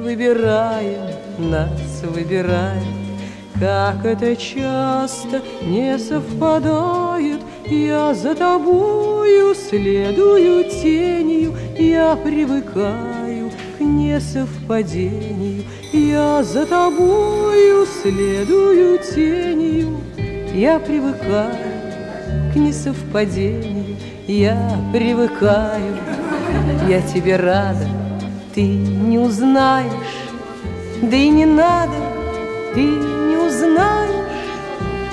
Выбираем, нас выбираем, как это часто не совпадает. Я за тобою следую тенью, я привыкаю к несовпадению. Я за тобою следую тенью, я привыкаю к несовпадению. Я привыкаю, я тебе рада, ты не узнаешь, да и не надо, ты не узнаешь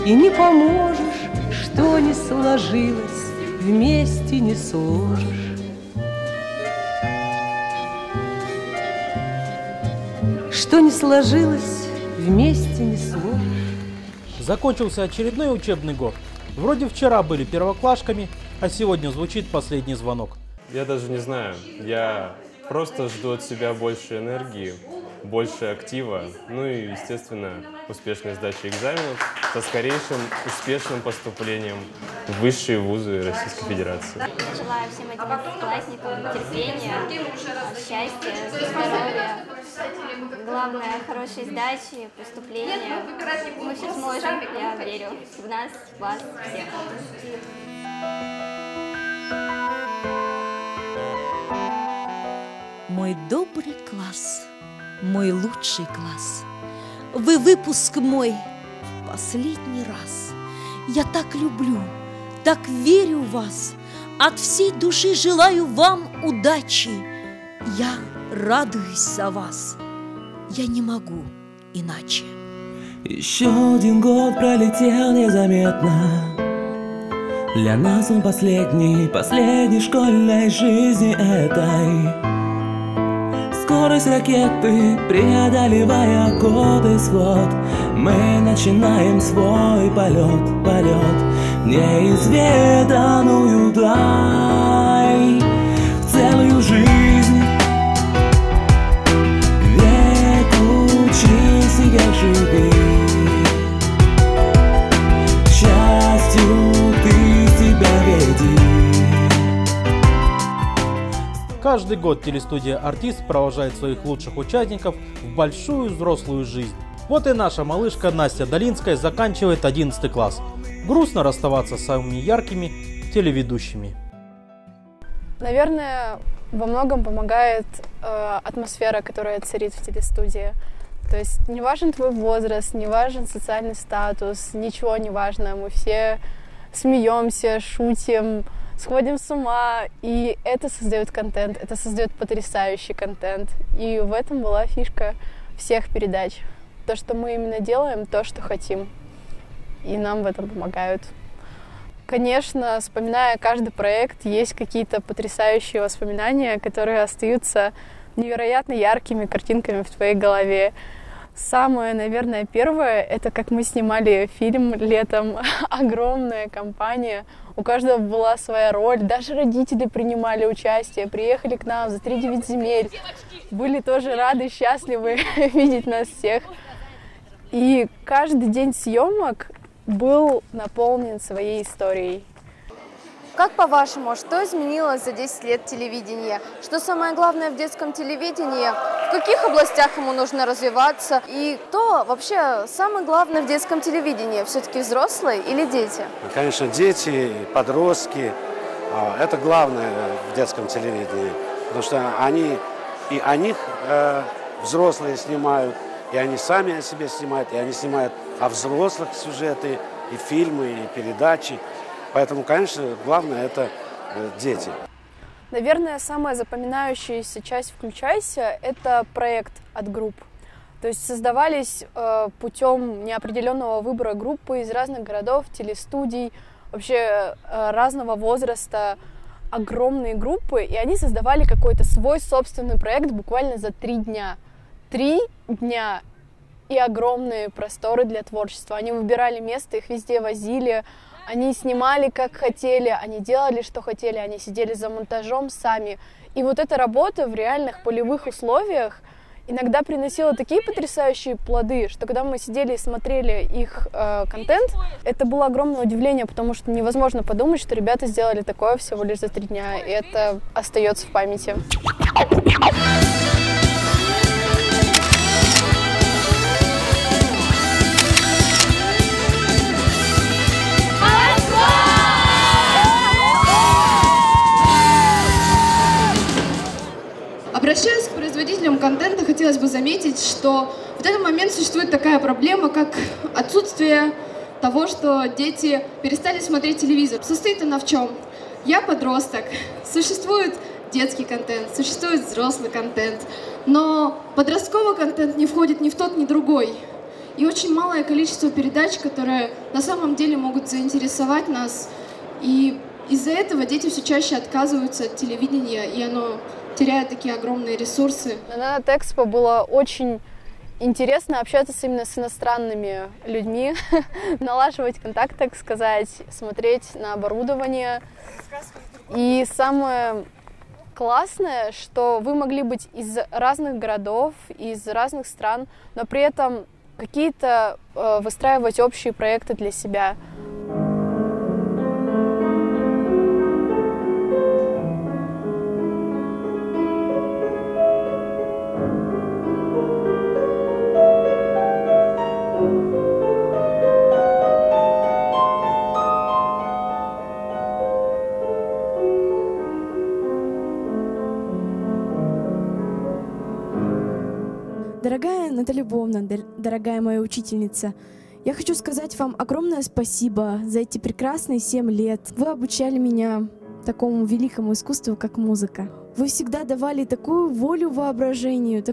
и не поможешь, что не сложилось, вместе не сложишь. Что не сложилось, вместе не сложишь. Закончился очередной учебный год. Вроде вчера были первоклашками, а сегодня звучит последний звонок. Я даже не знаю, я просто жду от себя больше энергии, больше актива, ну и, естественно, успешной сдачи экзаменов со скорейшим успешным поступлением в высшие вузы Российской Федерации. Желаю всем одиннадцатиклассникам терпения, счастья, здоровья, главное, хорошей сдачи, поступления. Мы все сможем, я верю в нас, в вас, всех. Мой добрый класс, мой лучший класс, вы выпуск мой в последний раз. Я так люблю, так верю в вас, от всей души желаю вам удачи. Я радуюсь за вас, я не могу иначе. Еще один год пролетел незаметно. Для нас он последний школьной жизни этой. Скорость ракеты, преодолевая годы свод, мы начинаем свой полет в неизведанную даль. В целую жизнь, век учись и век живи. К счастью, ты себя веди. Каждый год телестудия «Артист» провожает своих лучших участников в большую взрослую жизнь. Вот и наша малышка Настя Долинская заканчивает 11 класс. Грустно расставаться с самыми яркими телеведущими. Наверное, во многом помогает атмосфера, которая царит в телестудии. То есть не важен твой возраст, не важен социальный статус, ничего не важно. Мы все смеемся, шутим, сходим с ума, и это создает контент, это создает потрясающий контент. И в этом была фишка всех передач. То, что мы именно делаем, то, что хотим. И нам в этом помогают. Конечно, вспоминая каждый проект, есть какие-то потрясающие воспоминания, которые остаются невероятно яркими картинками в твоей голове. Самое, наверное, первое, это как мы снимали фильм летом. Огромная компания, у каждого была своя роль. Даже родители принимали участие, приехали к нам за 3-9 земель. Были тоже рады, счастливы видеть нас всех. И каждый день съемок был наполнен своей историей. Как по-вашему, что изменилось за 10 лет телевидения? Что самое главное в детском телевидении? В каких областях ему нужно развиваться? И кто вообще самое главное в детском телевидении? Все-таки взрослые или дети? Конечно, дети, подростки. Это главное в детском телевидении. Потому что они и о них взрослые снимают, и они сами о себе снимают, и они снимают о взрослых сюжеты, и фильмы, и передачи. Поэтому, конечно, главное – это дети. Наверное, самая запоминающаяся часть «Включайся» – это проект от групп. То есть создавались путем неопределенного выбора группы из разных городов, телестудий, вообще разного возраста, огромные группы, и они создавали какой-то свой собственный проект буквально за 3 дня. 3 дня и огромные просторы для творчества. Они выбирали место, их везде возили, Они снимали как хотели, они делали что хотели, они сидели за монтажом сами. И вот эта работа в реальных полевых условиях иногда приносила такие потрясающие плоды, что когда мы сидели и смотрели их контент, это было огромное удивление, потому что невозможно подумать, что ребята сделали такое всего лишь за 3 дня, и это остается в памяти. Обращаясь к производителям контента, хотелось бы заметить, что в этот момент существует такая проблема, как отсутствие того, что дети перестали смотреть телевизор. Состоит она в чем? Я подросток, существует детский контент, существует взрослый контент, но подростковый контент не входит ни в тот, ни в другой. И очень малое количество передач, которые на самом деле могут заинтересовать нас. И из-за этого дети все чаще отказываются от телевидения, и оно теряет такие огромные ресурсы. На Натэкспо было очень интересно общаться именно с иностранными людьми, налаживать контакт, так сказать, смотреть на оборудование. И самое классное, что вы могли быть из разных городов, из разных стран, но при этом какие-то выстраивать общие проекты для себя. Дорогая Наталья Львовна, дорогая моя учительница, я хочу сказать вам огромное спасибо за эти прекрасные 7 лет. Вы обучали меня такому великому искусству, как музыка. Вы всегда давали такую волю воображению,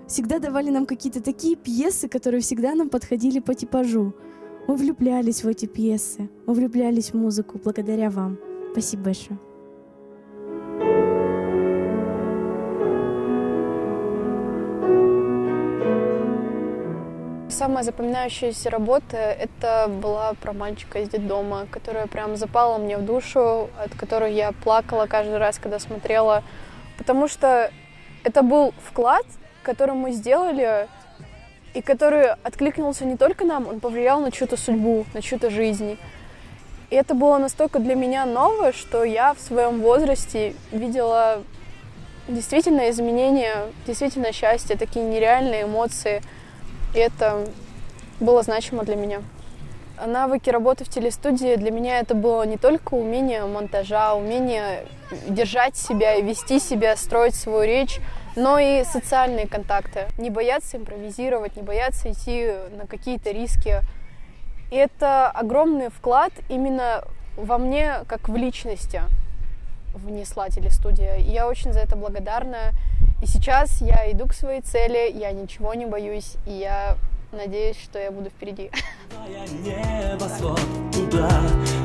всегда давали нам какие-то такие пьесы, которые всегда нам подходили по типажу. Мы влюблялись в эти пьесы, мы влюблялись в музыку благодаря вам. Спасибо большое. Самая запоминающаяся работа — это была про мальчика из детдома, которая прям запала мне в душу, от которой я плакала каждый раз, когда смотрела, потому что это был вклад, который мы сделали, и который откликнулся не только нам, он повлиял на чью-то судьбу, на чью-то жизнь. И это было настолько для меня новое, что я в своем возрасте видела действительно изменения, действительно счастье, такие нереальные эмоции. И это было значимо для меня. Навыки работы в телестудии для меня это было не только умение монтажа, умение держать себя и вести себя, строить свою речь, но и социальные контакты. Не бояться импровизировать, не бояться идти на какие-то риски. И это огромный вклад именно во мне, как в личности, внесла телестудия. И я очень за это благодарна. И сейчас я иду к своей цели, я ничего не боюсь, и я надеюсь, что я буду впереди. Небосвод туда,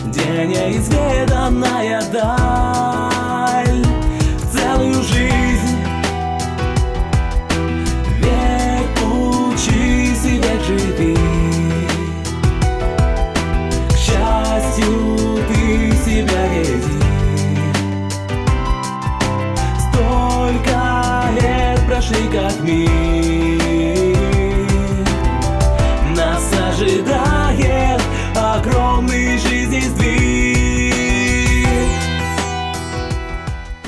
где неизведанная даль, целую жизнь, век учись и век живи. К счастью, ты себя веди. Столько лет прошли, как мир, нас ожидает огромный жизни сдвиг.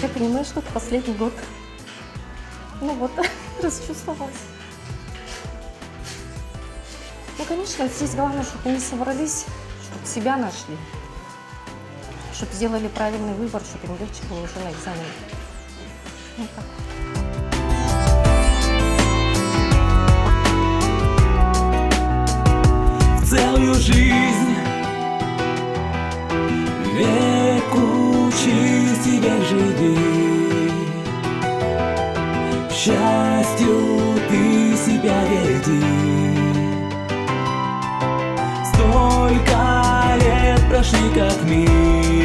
Я понимаю, что это последний год. Ну вот, расчувствовалась. Ну, конечно, здесь главное, чтобы они собрались, чтобы себя нашли, чтобы сделали правильный выбор, чтобы им легче было уже на экзамене. Вот так. Целую жизнь, век учись и век живи. К счастью, ты себя веди. Столько лет прошли, как мир,